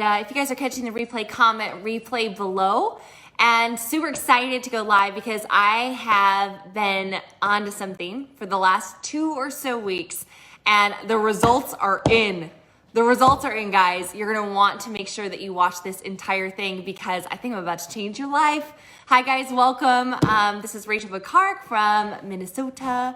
if you guys are catching the replay, comment replay below. And super excited to go live because I have been onto something for the last 2 or so weeks, and the results are in. The results are in, guys. You're gonna want to make sure that you watch this entire thing because I think I'm about to change your life. Hi guys, welcome. This is Rachel Bakark from Minnesota,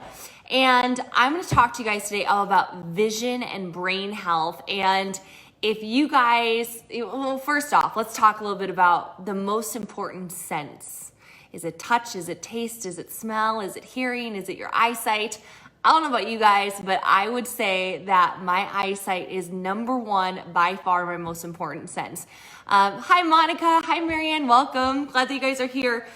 and I'm gonna talk to you guys today all about vision and brain health. And if you guys, well, first off, let's talk a little bit about the most important sense. Is it touch? Is it taste? Is it smell? Is it hearing? Is it your eyesight? I don't know about you guys, but I would say that my eyesight is number one, by far my most important sense. Hi, Monica. Hi, Marianne. Welcome. Glad that you guys are here.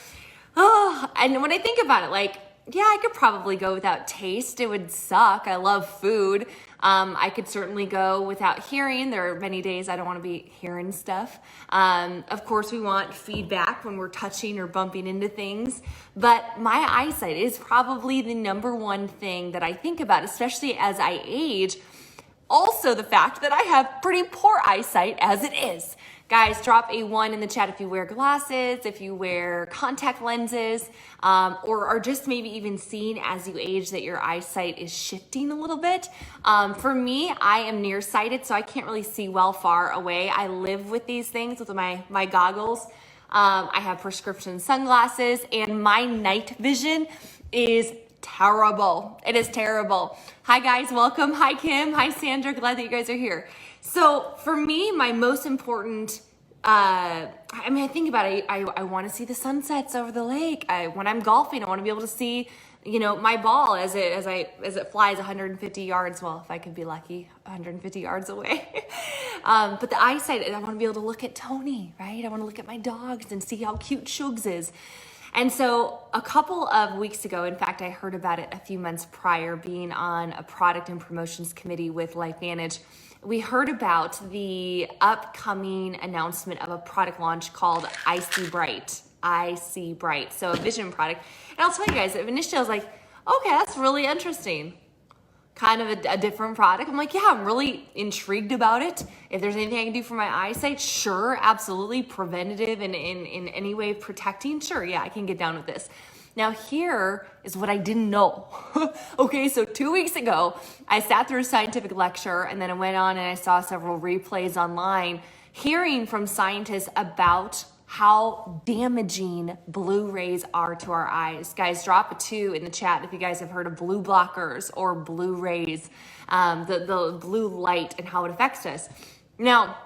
Oh, and when I think about it, like, yeah, I could probably go without taste. It would suck. I love food. I could certainly go without hearing. There are many days I don't want to be hearing stuff. Of course, we want feedback when we're touching or bumping into things. But my eyesight is probably the number one thing that I think about, especially as I age. Also, the fact that I have pretty poor eyesight as it is. Guys, drop a 1 in the chat if you wear glasses, if you wear contact lenses, or are just maybe even seeing as you age that your eyesight is shifting a little bit. For me, I am nearsighted, so I can't really see well far away. I live with these things with my goggles. I have prescription sunglasses, and my night vision is terrible. It is terrible. Hi guys, welcome. Hi Kim. Hi Sandra. Glad that you guys are here. So for me, my most important, I think about it. I want to see the sunsets over the lake. When I'm golfing, I want to be able to see, my ball as it flies 150 yards. Well, if I could be lucky, 150 yards away. But the eyesight, I want to be able to look at Tony, right? I want to look at my dogs and see how cute Shugs is. And so a couple of weeks ago, in fact, I heard about it a few months prior, being on a product and promotions committee with LifeVantage. We heard about the upcoming announcement of a product launch called I See Bright. I See Bright. So a vision product. And I'll tell you guys, initially I was like, okay, that's really interesting. Kind of a different product. I'm like, yeah, I'm really intrigued about it. If there's anything I can do for my eyesight, sure, absolutely. Preventative and in any way protecting, sure, yeah, I can get down with this. Now here is what I didn't know. Okay, so 2 weeks ago, I sat through a scientific lecture and then I went on and I saw several replays online, hearing from scientists about how damaging blue rays are to our eyes. Guys, drop a 2 in the chat if you guys have heard of blue blockers or blue rays, the blue light and how it affects us. Now,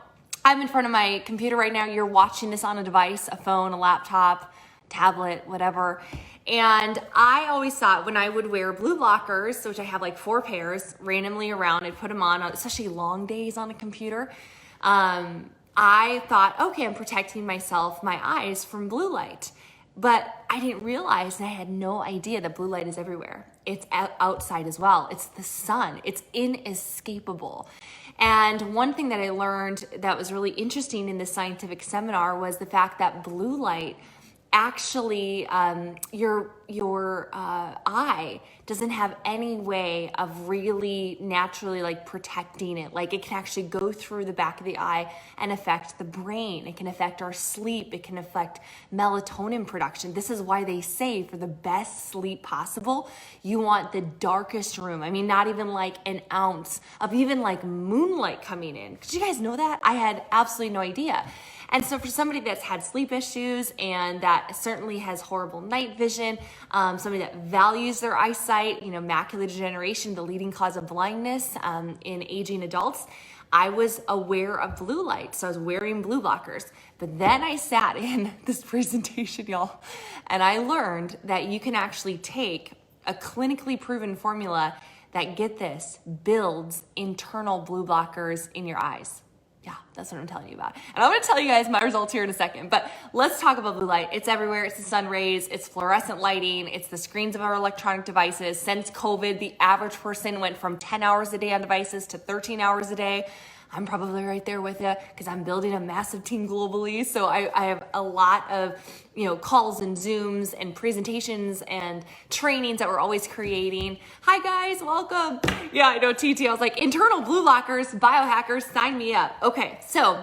I'm in front of my computer right now. You're watching this on a device, a phone, a laptop, tablet, whatever. And I always thought when I would wear blue blockers, which I have like 4 pairs randomly around, I'd put them on, especially long days on a computer. I thought, okay, I'm protecting myself, my eyes from blue light. But I didn't realize, and I had no idea that blue light is everywhere. It's outside as well. It's the sun. It's inescapable. And one thing that I learned that was really interesting in this scientific seminar was the fact that blue light actually, your eye doesn't have any way of really naturally like protecting it. Like it can actually go through the back of the eye and affect the brain. It can affect our sleep. It can affect melatonin production. This is why they say for the best sleep possible, you want the darkest room. I mean, not even like an ounce of even like moonlight coming in. Did you guys know that? I had absolutely no idea. And so for somebody that's had sleep issues and that certainly has horrible night vision, somebody that values their eyesight, macular degeneration, the leading cause of blindness in aging adults, I was aware of blue light. So I was wearing blue blockers. But then I sat in this presentation, y'all, and I learned that you can actually take a clinically proven formula that, get this, builds internal blue blockers in your eyes. Yeah, that's what I'm telling you about. And I'm going to tell you guys my results here in a second. But let's talk about blue light. It's everywhere. It's the sun rays. It's fluorescent lighting. It's the screens of our electronic devices. Since COVID, the average person went from 10 hours a day on devices to 13 hours a day. I'm probably right there with you because I'm building a massive team globally. So I have a lot of, calls and Zooms and presentations and trainings that we're always creating. Hi guys, welcome. Yeah, I know TT. I was like, internal blue lockers, biohackers, sign me up. Okay, so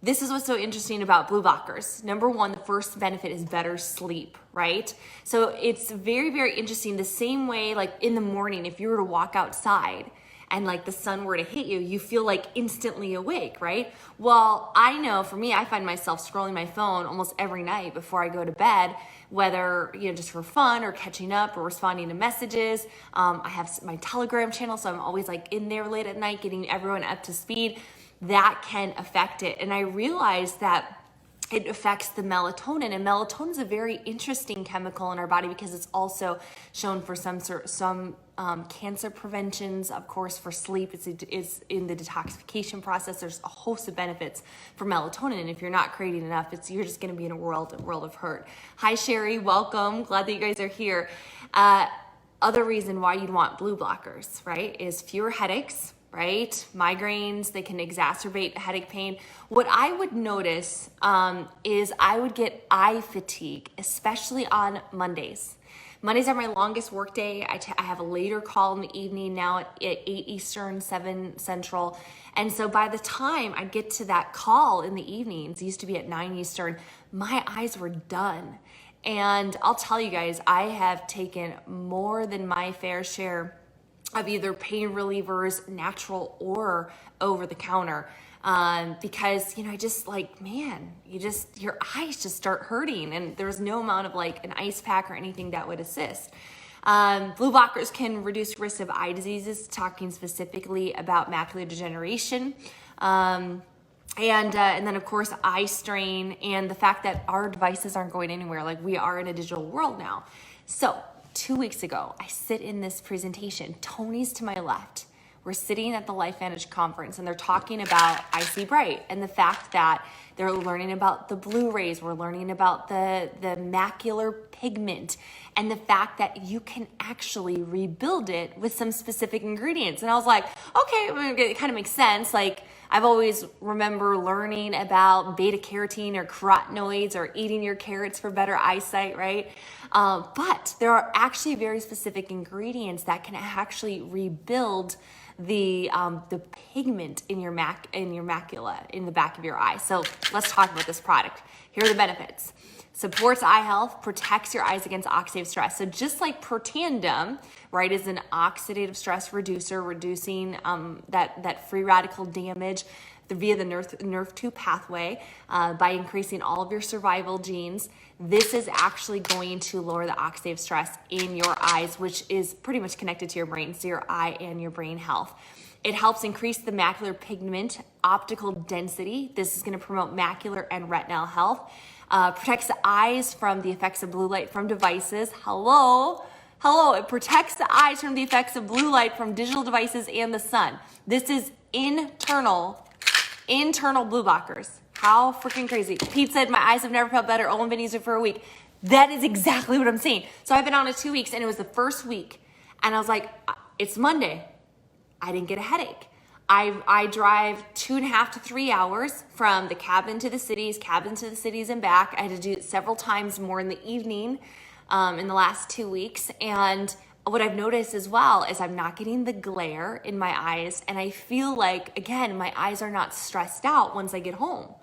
this is what's so interesting about blue blockers. Number one, the first benefit is better sleep, right? So it's very, very interesting. The same way, like in the morning, if you were to walk outside and like the sun were to hit you, you feel like instantly awake, right? Well, I know for me, I find myself scrolling my phone almost every night before I go to bed, whether, just for fun or catching up or responding to messages. I have my Telegram channel, so I'm always like in there late at night, getting everyone up to speed. That can affect it. And I realized that it affects the melatonin, and melatonin is a very interesting chemical in our body because it's also shown for some cancer preventions. Of course, for sleep, it's in the detoxification process. There's a host of benefits for melatonin, and if you're not creating enough, you're just going to be in a world of hurt. Hi, Sherry, welcome. Glad that you guys are here. Other reason why you'd want blue blockers, right, is fewer headaches. Right? Migraines, they can exacerbate headache pain. What I would notice is I would get eye fatigue, especially on Mondays. Mondays are my longest work day. I have a later call in the evening now at 8 Eastern, 7 Central. And so by the time I get to that call in the evenings, it used to be at 9 Eastern, my eyes were done. And I'll tell you guys, I have taken more than my fair share of either pain relievers, natural or over the counter. Because, I just like, man, your eyes just start hurting, and there's no amount of like an ice pack or anything that would assist. Blue blockers can reduce risk of eye diseases, talking specifically about macular degeneration. And then of course eye strain, and the fact that our devices aren't going anywhere. Like, we are in a digital world now. So 2 weeks ago, I sit in this presentation. Tony's to my left. We're sitting at the LifeVantage conference, and they're talking about IC Bright and the fact that they're learning about the blue rays. We're learning about the macular pigment and the fact that you can actually rebuild it with some specific ingredients. And I was like, okay, it kind of makes sense. Like, I've always remember learning about beta carotene or carotenoids or eating your carrots for better eyesight, right? But there are actually very specific ingredients that can actually rebuild the pigment in your macula, in the back of your eye. So let's talk about this product. Here are the benefits. Supports eye health, protects your eyes against oxidative stress. So just like Protandim, right, is an oxidative stress reducer, reducing that free radical damage via the nerve 2 pathway by increasing all of your survival genes. This is actually going to lower the oxidative stress in your eyes, which is pretty much connected to your brain, so your eye and your brain health. It helps increase the macular pigment optical density. This is going to promote macular and retinal health. Protects the eyes from the effects of blue light from devices. Hello, it protects the eyes from the effects of blue light from digital devices and the sun. This is internal blue blockers. How freaking crazy. Pete said, my eyes have never felt better. I've been using it for a week. That is exactly what I'm saying. So I've been on it 2 weeks, and it was the first week, and I was like, it's Monday. I didn't get a headache. I drive 2.5 to 3 hours from the cabin to the cities and back. I had to do it several times more in the evening in the last 2 weeks. And what I've noticed as well is I'm not getting the glare in my eyes. And I feel like, again, my eyes are not stressed out once I get home.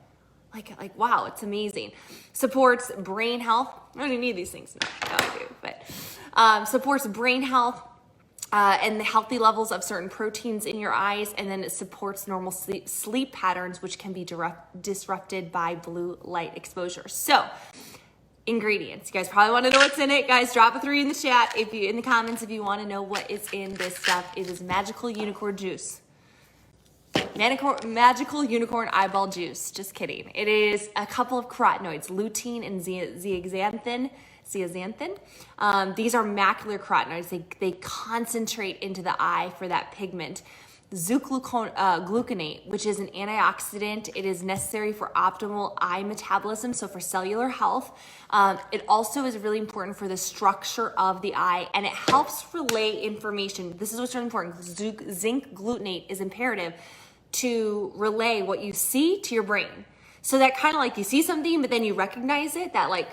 Like wow, it's amazing. Supports brain health. I don't even need these things. No, I do. But supports brain health. And the healthy levels of certain proteins in your eyes, and then it supports normal sleep patterns, which can be disrupted by blue light exposure. So, ingredients. You guys probably want to know what's in it. Guys, drop a 3 in the chat in the comments if you want to know what is in this stuff. It is Magical Unicorn Juice. Magical Unicorn Eyeball Juice. Just kidding. It is a couple of carotenoids, lutein and zeaxanthin. These are macular carotenoids. They concentrate into the eye for that pigment. Gluconate, which is an antioxidant. It is necessary for optimal eye metabolism, so for cellular health. It also is really important for the structure of the eye, and it helps relay information. This is what's really important. Zinc glutamate is imperative to relay what you see to your brain. So that kind of like you see something, but then you recognize it, that like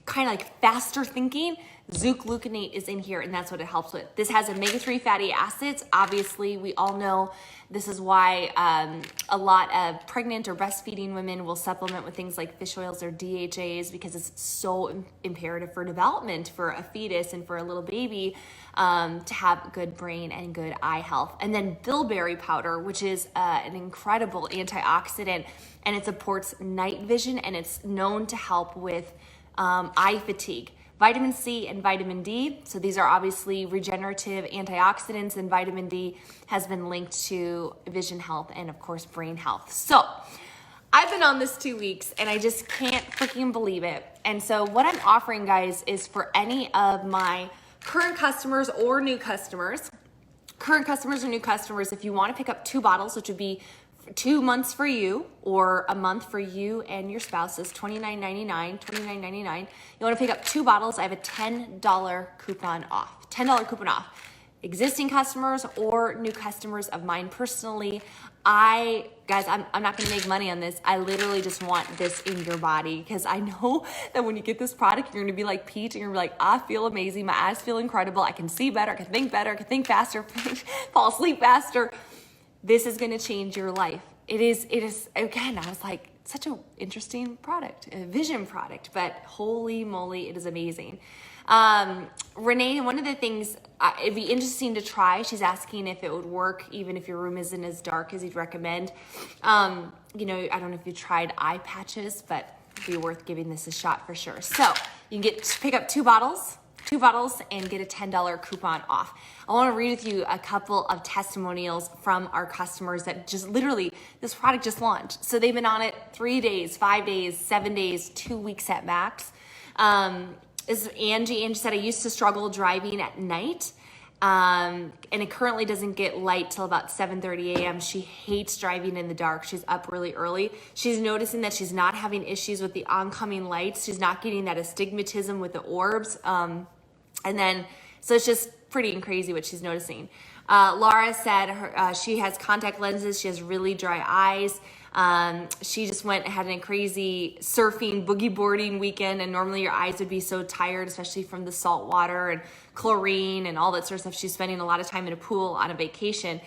kind of like faster thinking, Zook-gluconate is in here, and that's what it helps with. This has omega-3 fatty acids. Obviously, we all know this is why a lot of pregnant or breastfeeding women will supplement with things like fish oils or DHAs, because it's so imperative for development for a fetus and for a little baby to have good brain and good eye health. And then bilberry powder, which is an incredible antioxidant, and it supports night vision, and it's known to help with eye fatigue. Vitamin C and vitamin D. So these are obviously regenerative antioxidants, and vitamin D has been linked to vision health and of course brain health. So I've been on this 2 weeks and I just can't freaking believe it. And so what I'm offering, guys, is for any of my current customers or new customers, if you want to pick up 2 bottles, which would be 2 months for you or a month for you and your spouse, is $29.99. You want to pick up 2 bottles, I have a $10 coupon off. $10 coupon off. Existing customers or new customers of mine personally, guys, I'm not going to make money on this. I literally just want this in your body, because I know that when you get this product, you're going to be like Pete, and you're going to be like, I feel amazing. My eyes feel incredible. I can see better. I can think better. I can think faster, fall asleep faster. This is going to change your life. It is, again, I was like, such an interesting product, a vision product, but holy moly, it is amazing. Renee, one of the things, it'd be interesting to try, she's asking if it would work even if your room isn't as dark as you'd recommend. I don't know if you tried eye patches, but it'd be worth giving this a shot for sure. So you can pick up 2 bottles and get a $10 coupon off. I want to read with you a couple of testimonials from our customers that just literally, this product just launched. So they've been on it 3 days, 5 days, 7 days, 2 weeks at max. This is Angie. Angie said, I used to struggle driving at night. And it currently doesn't get light till about 7:30 a.m. She hates driving in the dark. She's up really early. She's noticing that she's not having issues with the oncoming lights. She's not getting that astigmatism with the orbs. So it's just pretty and crazy what she's noticing. Laura said she has contact lenses. She has really dry eyes. She just went and had a crazy surfing, boogie boarding weekend, and normally your eyes would be so tired, especially from the salt water and chlorine and all that sort of stuff. She's spending a lot of time in a pool on a vacation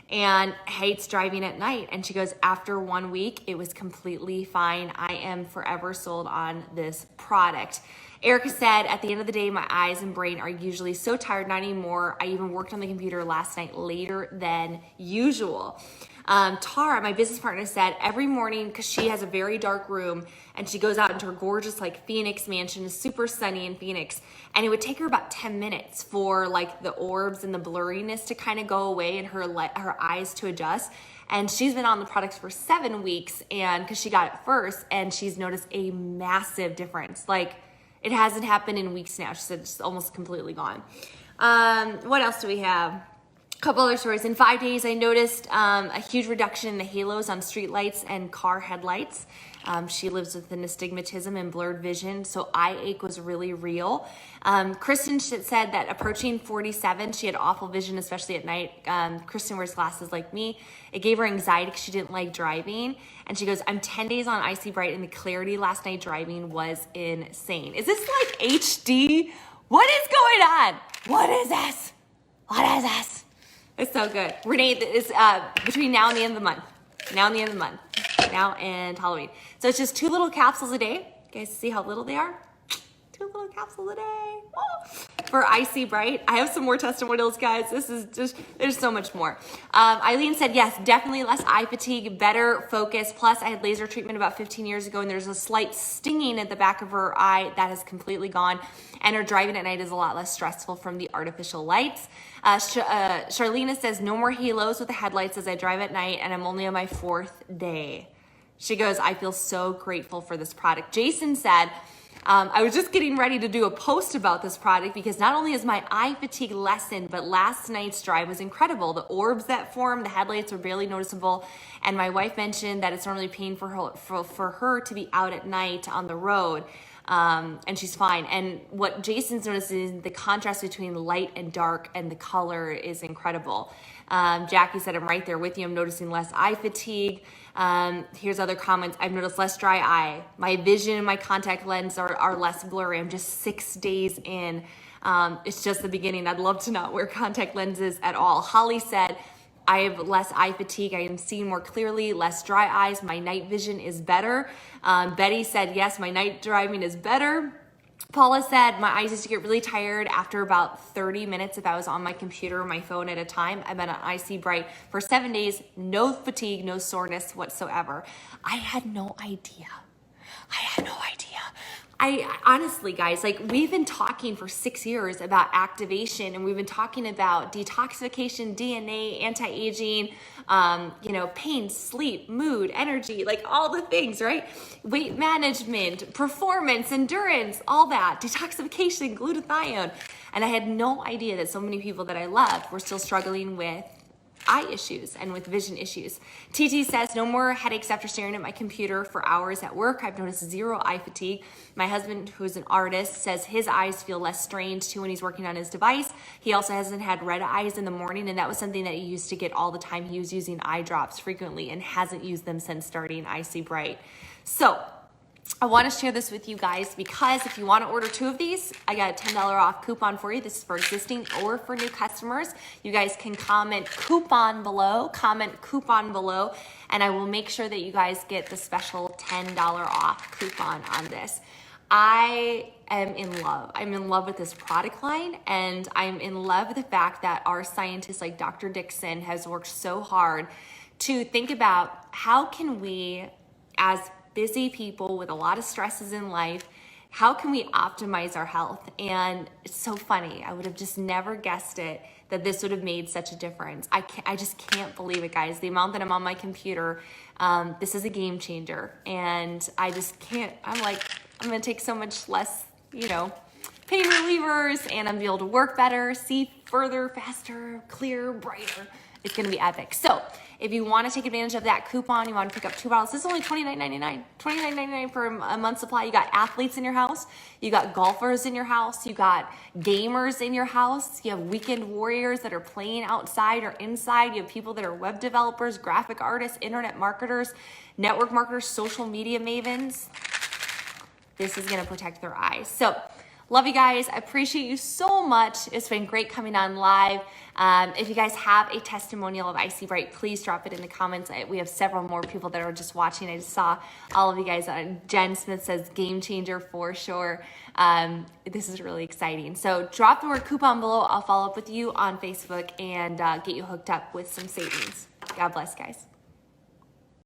and hates driving at night. And she goes, after 1 week, it was completely fine. I am forever sold on this product. Erica said, at the end of the day, my eyes and brain are usually so tired, not anymore. I even worked on the computer last night later than usual. Tara, my business partner, said every morning, because she has a very dark room and she goes out into her gorgeous Phoenix mansion, is super sunny in Phoenix, and it would take her about 10 minutes for the orbs and the blurriness to kind of go away and her eyes to adjust. And she's been on the product for 7 weeks, and because she got it first, and she's noticed a massive difference. It hasn't happened in weeks now. She said it's almost completely gone. What else do we have? Couple other stories. In 5 days, I noticed a huge reduction in the halos on street lights and car headlights. She lives with an astigmatism and blurred vision, so eye ache was really real. Kristen said that approaching 47, she had awful vision, especially at night. Kristen wears glasses like me. It gave her anxiety because she didn't like driving. And she goes, I'm 10 days on Icy Bright, and the clarity last night driving was insane. Is this HD? What is going on? What is this? What is this? It's so good. Renee, is between now and the end of the month. Now and Halloween. So it's just 2 little capsules a day. You guys see how little they are? 2 little capsules a day. Oh. For Icy Bright. I have some more testimonials, guys. This is just, there's so much more. Eileen said, yes, definitely less eye fatigue, better focus. Plus, I had laser treatment about 15 years ago, and there's a slight stinging at the back of her eye that has completely gone. And her driving at night is a lot less stressful from the artificial lights. Charlena says, no more halos with the headlights as I drive at night, and I'm only on my 4th day. She goes, I feel so grateful for this product. Jason said, I was just getting ready to do a post about this product because not only is my eye fatigue lessened, but last night's drive was incredible. The orbs that formed, the headlights were barely noticeable, and my wife mentioned that it's normally pain for her to be out at night on the road. and she's fine. And what Jason's noticing is the contrast between light and dark, and the color is incredible. Jackie said, I'm right there with you. I'm noticing less eye fatigue. Here's other comments. I've noticed less dry eye. My vision and my contact lens are less blurry. I'm just 6 days in. It's just the beginning. I'd love to not wear contact lenses at all. Holly said, I have less eye fatigue. I am seeing more clearly, less dry eyes. My night vision is better. Betty said, yes, my night driving is better. Paula said, my eyes used to get really tired after about 30 minutes if I was on my computer or my phone at a time. I've been on IC Bright for 7 days, no fatigue, no soreness whatsoever. I had no idea. I honestly, guys, like, we've been talking for 6 years about activation, and we've been talking about detoxification, DNA, anti-aging, pain, sleep, mood, energy, like all the things, right? Weight management, performance, endurance, all that, detoxification, glutathione. And I had no idea that so many people that I loved were still struggling with eye issues and with vision issues. TT says, no more headaches after staring at my computer for hours at work. I've noticed zero eye fatigue. My husband, who's an artist, says his eyes feel less strained too when he's working on his device. He also hasn't had red eyes in the morning, and that was something that he used to get all the time. He was using eye drops frequently and hasn't used them since starting IC Bright. So I want to share this with you guys because if you want to order 2 of these, I got a $10 off coupon for you. This is for existing or for new customers. You guys can comment coupon below, and I will make sure that you guys get the special $10 off coupon on this. I am in love. I'm in love with this product line, and I'm in love with the fact that our scientist like Dr. Dixon has worked so hard to think about how can we, as busy people with a lot of stresses in life, how can we optimize our health? And it's so funny. I would have just never guessed it, that this would have made such a difference. I just can't believe it, guys. The amount that I'm on my computer, this is a game changer. And I just can't, I'm like, I'm gonna take so much less, pain relievers, and I'm gonna be able to work better, see further, faster, clearer, brighter. It's gonna be epic. So if you want to take advantage of that coupon, you want to pick up 2 bottles, this is only $29.99. $29.99 for a month supply. You got athletes in your house, you got golfers in your house, you got gamers in your house, you have weekend warriors that are playing outside or inside, you have people that are web developers, graphic artists, internet marketers, network marketers, social media mavens. This is going to protect their eyes. So love you guys. I appreciate you so much. It's been great coming on live. If you guys have a testimonial of IC Bright, please drop it in the comments. We have several more people that are just watching. I just saw all of you guys. Jen Smith says game changer for sure. This is really exciting. So drop the word coupon below. I'll follow up with you on Facebook and get you hooked up with some savings. God bless, guys.